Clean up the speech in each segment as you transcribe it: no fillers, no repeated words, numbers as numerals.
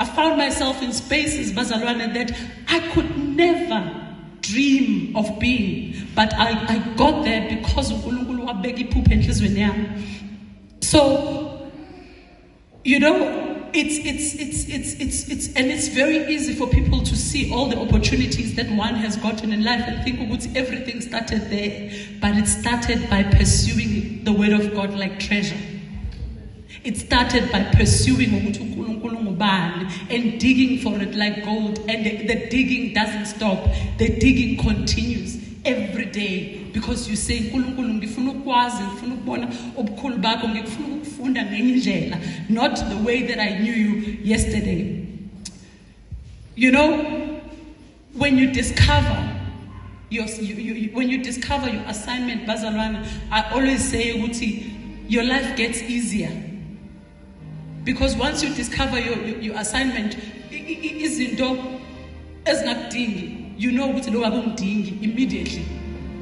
I found myself in spaces, bazalwane, that I could never dream of being, but I got there because uNkulunkulu wabeka iphupho enhlizweni yami. So, you know, it's very easy for people to see all the opportunities that one has gotten in life and think everything started there, but it started by pursuing the word of God like treasure. It started by pursuing and digging for it like gold, and the digging doesn't stop. The digging continues every day, because you say uNkulunkulu ngifuna ukwazi, ngifuna ukubona ubukhulu bakho, ngifuna ukufunda ngenye indlela, not the way that I knew you yesterday. You know, when you discover your assignment, bazalwana, I always say your life gets easier, because once you discover your assignment, izinto ezingakudingi, you know ukuthi lo akungidingi immediately,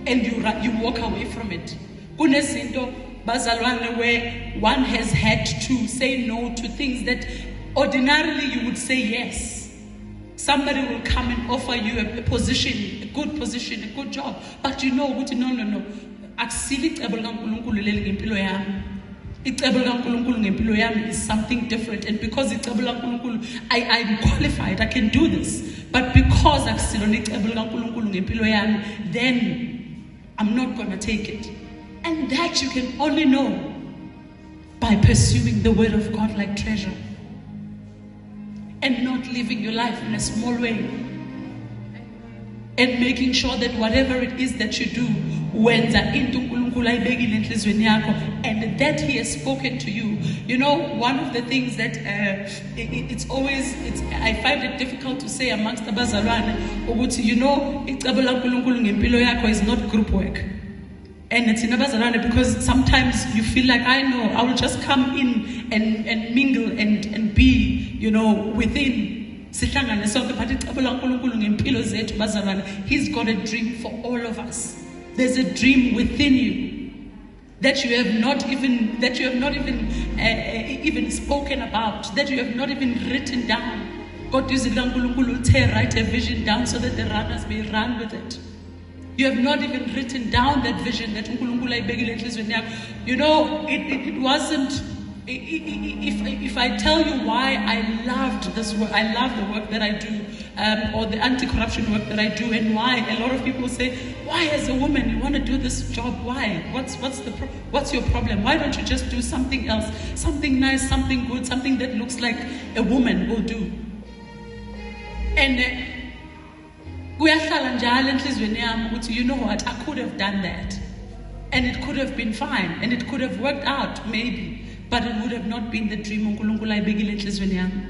and you walk away from it. Kunezinto bazalwane where one has had to say no to things that ordinarily you would say yes. Somebody will come and offer you a position, a good position, a good job, but you know ukuthi no. Akusili icebo likaNkulunkulu leli ngempilo yami. Icebo likaNkulunkulu ngempilo yami is something different, and because icebo likaNkulunkulu, I'm qualified, I can do this. But because akusilo icebo likaNkulunkulu ngempilo yami, then I'm not going to take it. And that you can only know by pursuing the word of God like treasure, and not living your life in a small way, and making sure that whatever it is that you do, and that he has spoken to you. You know, one of the things that I find it difficult to say amongst the bazalwane, you know, is not group work. And it's in abazalwane because sometimes you feel like, I will just come in and mingle and be, you know, within. He's got a dream for all of us. There's a dream within you that you have not even even spoken about, that you have not even written down. God uses write a vision down so that the runners may run with it. You have not even written down that vision that you know, it wasn't. If I tell you why I loved this work, I love the work that I do, or the anti-corruption work that I do, and why a lot of people say, why as a woman you want to do this job? Why? What's your problem? Why don't you just do something else, something nice, something good, something that looks like a woman will do? And you know what? I could have done that, and it could have been fine, and it could have worked out maybe. But it would have not been the dream uNkulunkulu ayibekile enhlizweni yami.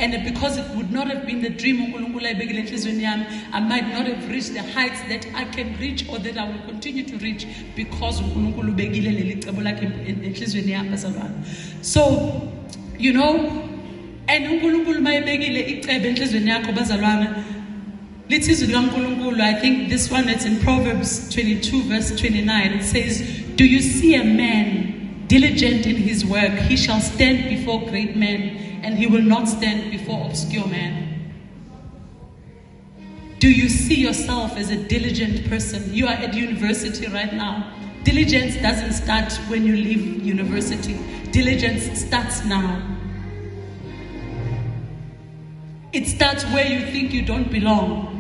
And because it would not have been the dream uNkulunkulu ayibekile enhlizweni yami, I might not have reached the heights that I can reach, or that I will continue to reach, because uNkulunkulu ubekile leli cebo lakhe enhlizweni yami bazalwane. So, you know, and uNkulunkulu mayebekile icebo enhlizweni yakho bazalwane, lithi izwi likaNkulunkulu, I think this one, it's in Proverbs 22 verse 29. It says, do you see a man diligent in his work? He shall stand before great men, and he will not stand before obscure men. Do you see yourself as a diligent person? You are at university right now. Diligence doesn't start when you leave university. Diligence starts now. It starts where you think you don't belong,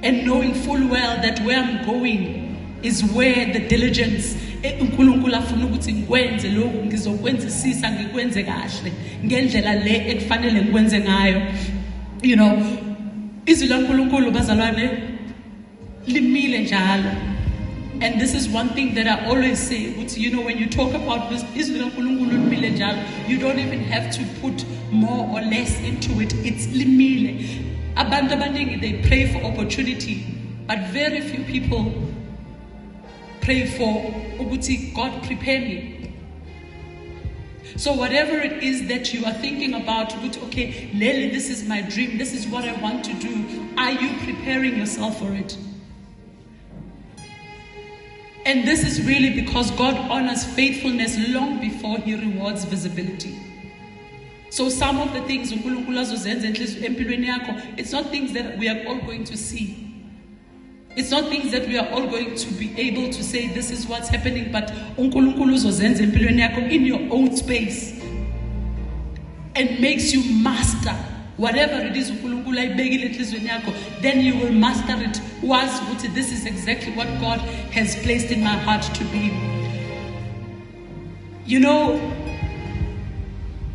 and knowing full well that where I'm going is where the diligence, uNkulunkulu afuna ukuthi ngikwenze lokhu, ngizokwenzisisa ngikwenze kahle ngendlela le ekufanele ngikwenze ngayo. You know, izwi laNkulunkulu bazalwane limile njalo. And this is one thing that I always say, you know, when you talk about this, izwi laNkulunkulu limile njalo, you don't even have to put more or less into it. It's limile. Abantu abaningi, they pray for opportunity, but very few people pray for God prepare me. So whatever it is that you are thinking about, okay, Lily, this is my dream, this is what I want to do, are you preparing yourself for it? And this is really because God honors faithfulness long before he rewards visibility. So some of the things, it's not things that we are all going to see. It's not things that we are all going to be able to say, this is what's happening, but in your own space. And makes you master whatever it is, then you will master it. This is exactly what God has placed in my heart to be. You know,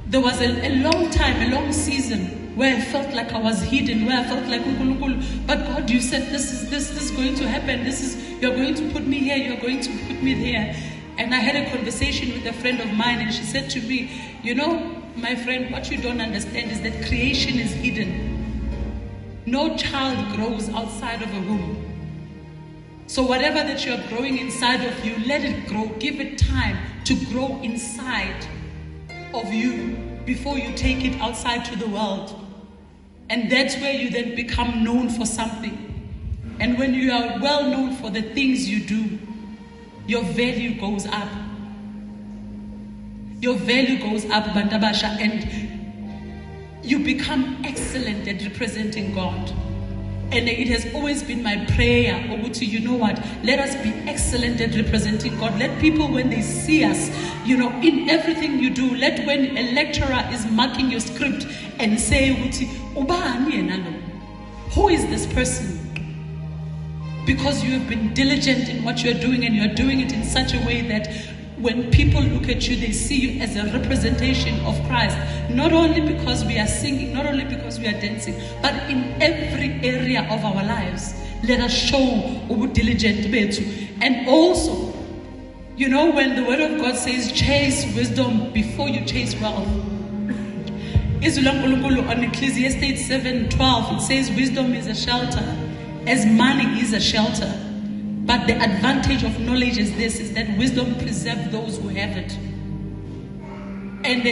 there was a long time, a long season where I felt like I was hidden, where I felt like, but God, you said this is going to happen. You're going to put me here, you're going to put me there. And I had a conversation with a friend of mine, and she said to me, you know, my friend, what you don't understand is that creation is hidden. No child grows outside of a womb. So whatever that you're growing inside of you, let it grow. Give it time to grow inside of you before you take it outside to the world. And that's where you then become known for something. And when you are well known for the things you do, your value goes up. Your value goes up, Bantabasha, and you become excellent at representing God. And it has always been my prayer, Oguti, you know what? Let us be excellent at representing God. Let people, when they see us, you know, in everything you do, let when a lecturer is marking your script and say, Oguti, who is this person? Because you have been diligent in what you're doing, and you're doing it in such a way that when people look at you, they see you as a representation of Christ. Not only because we are singing, not only because we are dancing, but in every area of our lives. Let us show diligent betu. And also, you know, when the word of God says, chase wisdom before you chase wealth. On Ecclesiastes 7:12, it says, wisdom is a shelter, as money is a shelter. But the advantage of knowledge is this, is that wisdom preserves those who have it. And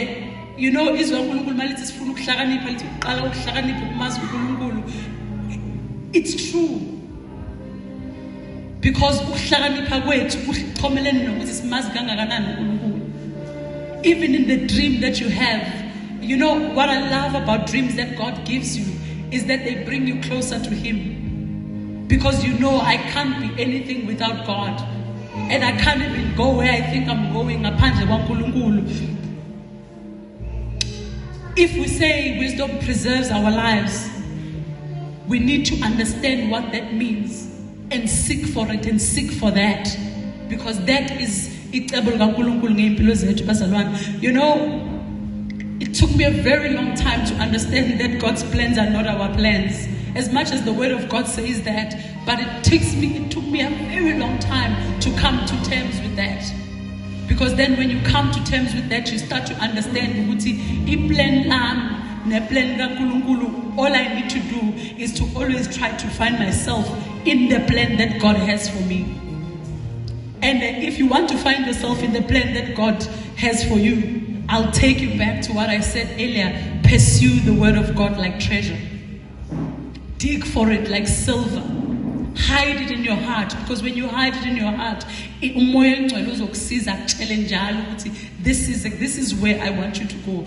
you know, it's true. Because even in the dream that you have, you know, what I love about dreams that God gives you is that they bring you closer to Him. Because you know, I can't be anything without God. And I can't even go where I think I'm going. If we say wisdom preserves our lives, we need to understand what that means and seek for it and seek for that. Because that is, you know, it took me a very long time to understand that God's plans are not our plans. As much as the word of God says that, but it took me a very long time to come to terms with that. Because then when you come to terms with that, you start to understand, all I need to do is to always try to find myself in the plan that God has for me. And if you want to find yourself in the plan that God has for you, I'll take you back to what I said earlier. Pursue the word of God like treasure. Dig for it like silver. Hide it in your heart, because when you hide it in your heart, this is where I want you to go.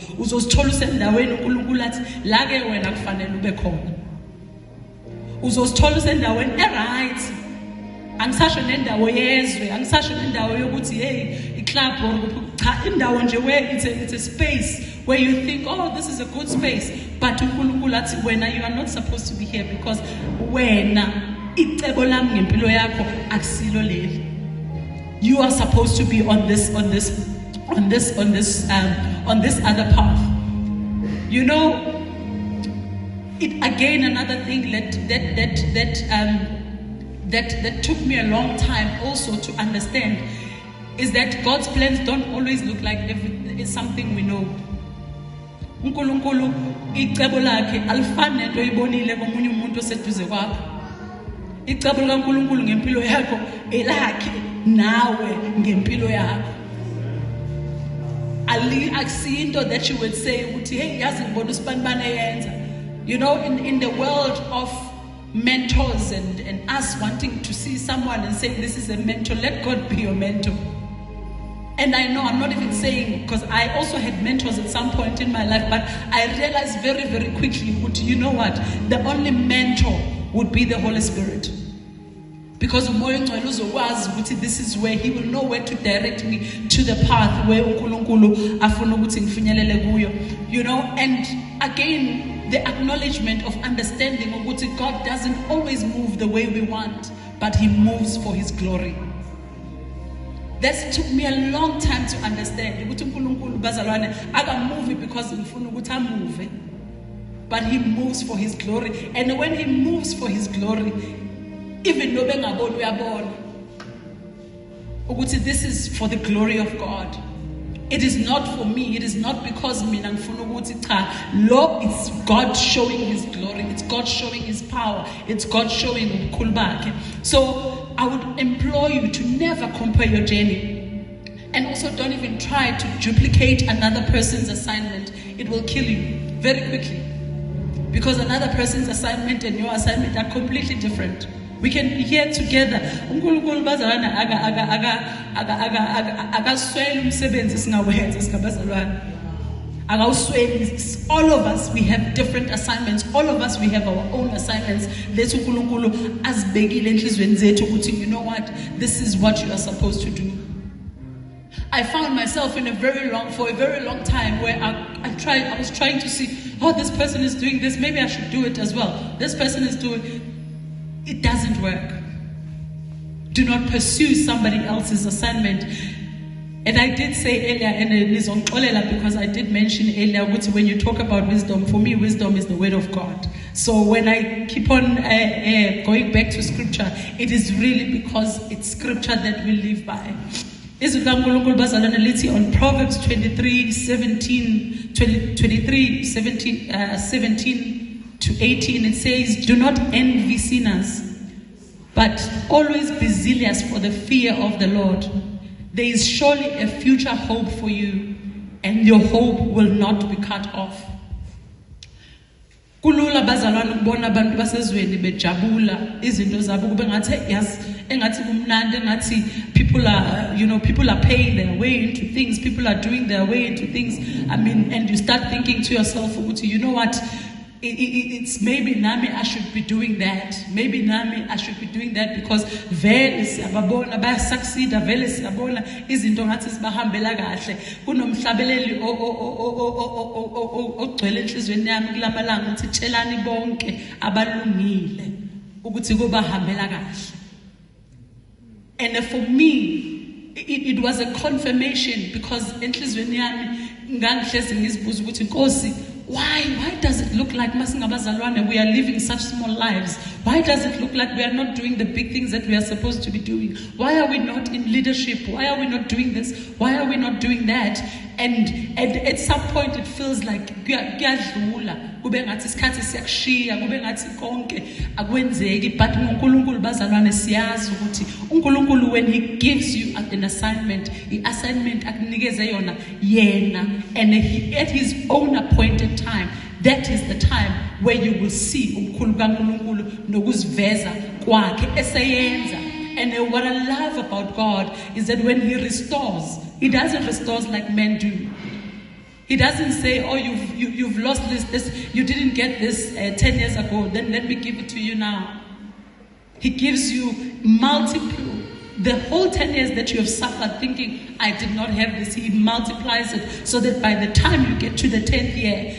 Angisasho nendawo yezwe, angisasho nendawo yokuthi hey iclub or cha indawo nje where it's a space where you think, oh, this is a good space, but uNkulunkulu athi wena you are not supposed to be here because wena icebo lami ngempilo yakho akusilo leli. You are supposed to be on this other path. You know, it again another thing that took me a long time also to understand is that God's plans don't always look like it's something we know. uNkulunkulu icebo lakhe alifani nento oyibonile komunye umuntu oseduze kwakho. Icebo likaNkulunkulu ngempilo yakho elakhe nawe ngempilo yakho. Akusinto that you would say ukuthi hey yazi ngibona usibanibane yenza. You know, in the world of mentors and us wanting to see someone and saying this is a mentor. Let God be your mentor. And I know I'm not even saying, because I also had mentors at some point in my life, but I realized very, very quickly, you know what? The only mentor would be the Holy Spirit. Because this is where he will know where to direct me to the path where you know. And again, the acknowledgement of understanding of what God doesn't always move the way we want, but he moves for his glory. That took me a long time to understand. I can move it because I'm moving, but he moves for his glory. And when he moves for his glory, even though we are born, this is for the glory of God. It is not for me. It is not because me. Lord, it's God showing his glory. It's God showing his power. It's God showing kulbake. So I would implore you to never compare your journey. And also don't even try to duplicate another person's assignment. It will kill you very quickly. Because another person's assignment and your assignment are completely different. We can be here together. All of us, we have different assignments. All of us, we have our own assignments. You know what? This is what you are supposed to do. I found myself for a very long time where I was trying to see, oh, this person is doing this, maybe I should do it as well. This person is doing it. Doesn't work. Do not pursue somebody else's assignment. And I did say earlier, and it is on Olela, because I did mention earlier, when you talk about wisdom, for me, wisdom is the word of God. So when I keep on going back to scripture, it is really because it's scripture that we live by. On Proverbs 17 to 18, it says, do not envy sinners, but always be zealous for the fear of the Lord. There is surely a future hope for you, and your hope will not be cut off. Kulula bazalwane ukubona abantu basezweni bejabula izinto zabo kube ngathi engathi kumnandi engathi people are paying their way into things, people are doing their way into things. I mean, and you start thinking to yourself, you know what? It's maybe nami I should be doing that. Maybe nami I should be doing that because vele siyababona baya succeed, vele siyabona izinto ngathi sibahambela kahle. Kunomhlabeleli ogcwele enhlizweni yami kulamalanga uthi tshelani bonke abalungile ukuthi kubahambela kahle. And for me, it was a confirmation because enhlizweni yami ngangihlezi ngizibuza ukuthi Nkosi, why does it look like we are living such small lives? Why does it look like we are not doing the big things that we are supposed to be doing? Why are we not in leadership? Why are we not doing this? Why are we not doing that? And at some point it feels like but uNkulunkulu bazalwane siyazi ukuthi uNkulunkulu when he gives you an assignment, the assignment akunikeze yona yena, and at his own appointed time, that is the time where you will see ubukhulu kaNkulunkulu nokuziveza kwakhe eseyenza. And what I love about God is that when he restores, he doesn't restore like men do. He doesn't say, oh, you've lost this, you didn't get this 10 years ago, then let me give it to you now. He gives you multiple. The whole 10 years that you have suffered thinking, I did not have this, he multiplies it so that by the time you get to the 10th year,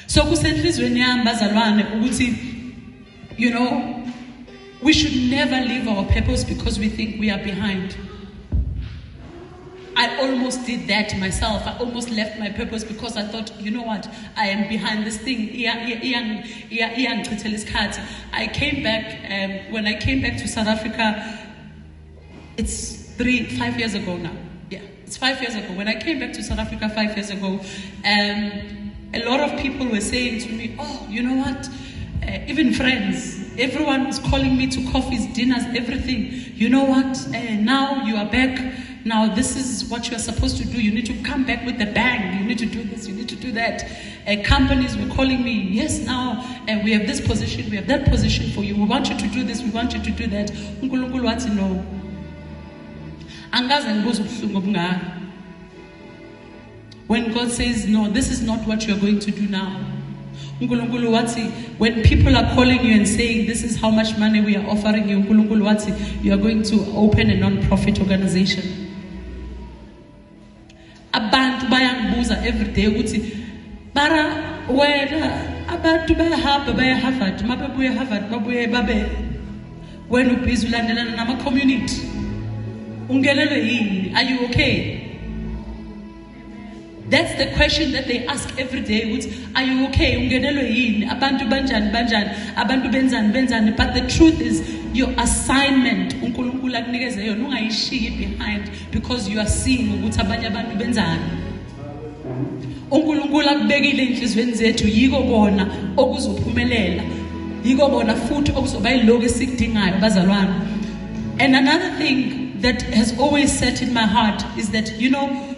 so we should never leave our purpose because we think we are behind. I almost did that myself. I almost left my purpose because I thought, you know what, I am behind this thing. I came back, when I came back to South Africa, it's 5 years ago now. Yeah, it's 5 years ago. When I came back to South Africa 5 years ago, a lot of people were saying to me, oh, you know what, even friends, everyone was calling me to coffees, dinners, everything. You know what, now you are back. now this is what you are supposed to do. You need to come back with the bang. You need to do this, you need to do that. Companies were calling me, yes, now we have this position, we have that position for you. We want you to do this, we want you to do that. uNkulunkulu wathi no. Angaze ngibuza ubuhlungu obungaka. When God says no, this is not what you are going to do now. uNkulunkulu wathi, when people are calling you and saying this is how much money we are offering you, uNkulunkulu wathi, you are going to open a non-profit organization. Abantu bayangibuza every day ukuthi bara wena abantu bayahamba baya Harvard, mabebuye Harvard babuye babe wena ubhizi ulandelana nama community. Ungelelwe yini? Are you okay? That's the question that they ask every day. Are you okay? Ungenelwe yini? Abantu banjani banjani? Abantu benzani benzani? But the truth is, your assignment, uNkulunkulu akunikeze yona ungayishiyi behind because you are seeing ukuthi abanye abantu benzani. uNkulunkulu akubekile enhlizweni zethu yiko bona okuzophumelela. Yiko bona futhi okuzoba yiloko esikudingayo bazalwane. And another thing that has always set in my heart is that, you know,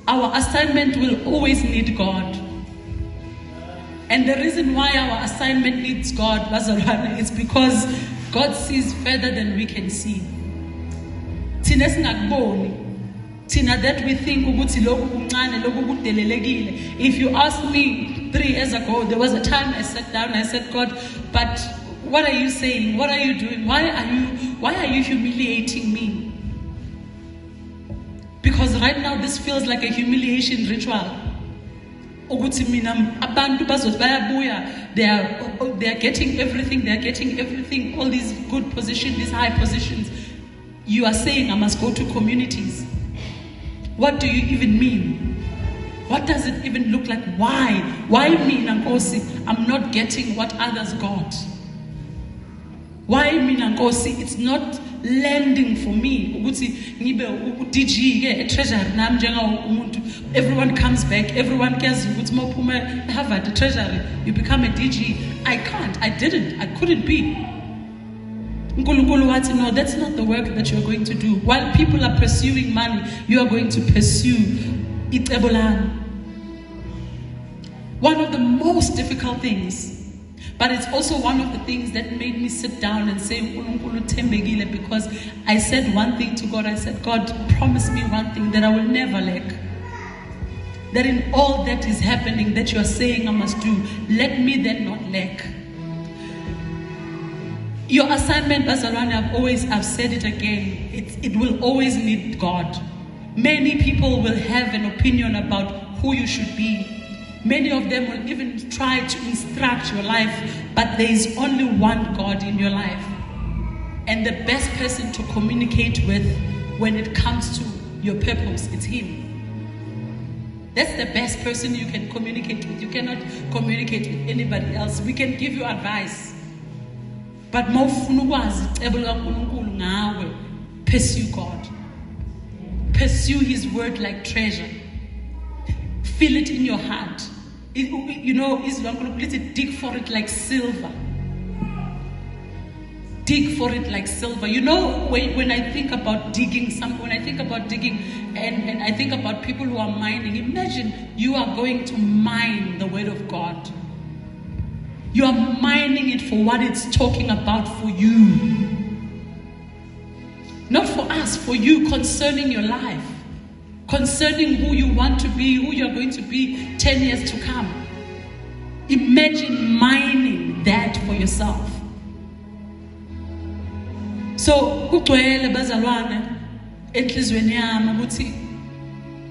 our assignment will always need God. And the reason why our assignment needs God, bazalwane, is because God sees further than we can see. Thina singakuboni. Thina that we think ukuthi lokhu kuncane, lokhu kudelelekile. If you asked me 3 years ago, there was a time I sat down and I said, God, but what are you saying? What are you doing? Why are you humiliating me? Because right now this feels like a humiliation ritual. Ukuthi mina abantu bazothi bayabuya, they are getting everything, all these good positions, these high positions. You are saying I must go to communities. What do you even mean? What does it even look like? Why me Nkosi? I'm not getting what others got. Why me Nkosi? It's not landing for me. Ukuthi ngibe uDG ke a treasurer nami njenga umuntu. Everyone comes back. Everyone cares ukuthi mawuphuma Harvard treasury, you become a DG. I can't. I couldn't be. uNkulunkulu wathi, no, that's not the work that you're going to do. While people are pursuing money, you are going to pursue icebo lami. One of the most difficult things, but it's also one of the things that made me sit down and say, uNkulunkulu thembekile, because I said one thing to God. I said, God, promise me one thing, that I will never lack. That in all that is happening, that you are saying I must do, let me then not lack. Your assignment, bazalwane, I've said it again, it will always need God. Many people will have an opinion about who you should be. Many of them will even try to instruct your life, but there is only one God in your life. And the best person to communicate with when it comes to your purpose, it's Him. That's the best person you can communicate with. You cannot communicate with anybody else. We can give you advice. But pursue God. Pursue His word like treasure. Feel it in your heart. You know, dig for it like silver. Dig for it like silver. You know, when I think about digging, and I think about people who are mining, imagine you are going to mine the word of God. You are mining it for what it's talking about for you. Not for us, for you, concerning your life. Concerning who you want to be, who you're going to be 10 years to come. Imagine mining that for yourself. So,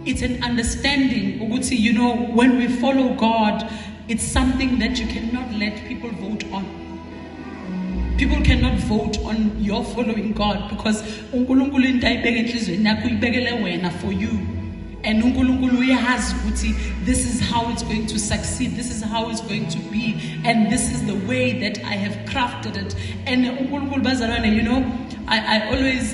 it's an understanding, you know, when we follow God, it's something that you cannot let people vote on. People cannot vote on your following God, because uNkulunkulu into ayibeke enhlizweni yakho uyibekele wena for you. And uNkulunkulu uyazi ukuthi this is how it's going to succeed, this is how it's going to be, and this is the way that I have crafted it. And uNkulunkulu bazalwane, you know, I always